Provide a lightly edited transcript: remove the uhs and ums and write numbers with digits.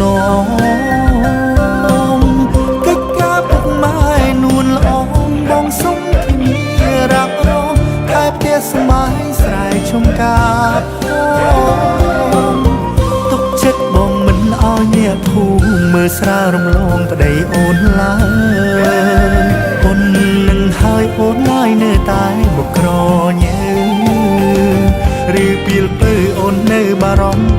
នងកិច្ចការពុកម៉ែនួនល្អងបងសុំធានារ៉ាប់រងខែផ្ទះស្មាយស្រែឈុំកាបផងទុកចិត្តបងមិនឲ្យអ្នកធូរមើលស្រារំលងប្តីអូនឡើយអូននឹងហើយអូនឡើយនៅតែបុកក្រញើឬពីលពើអូននៅបារម្ភ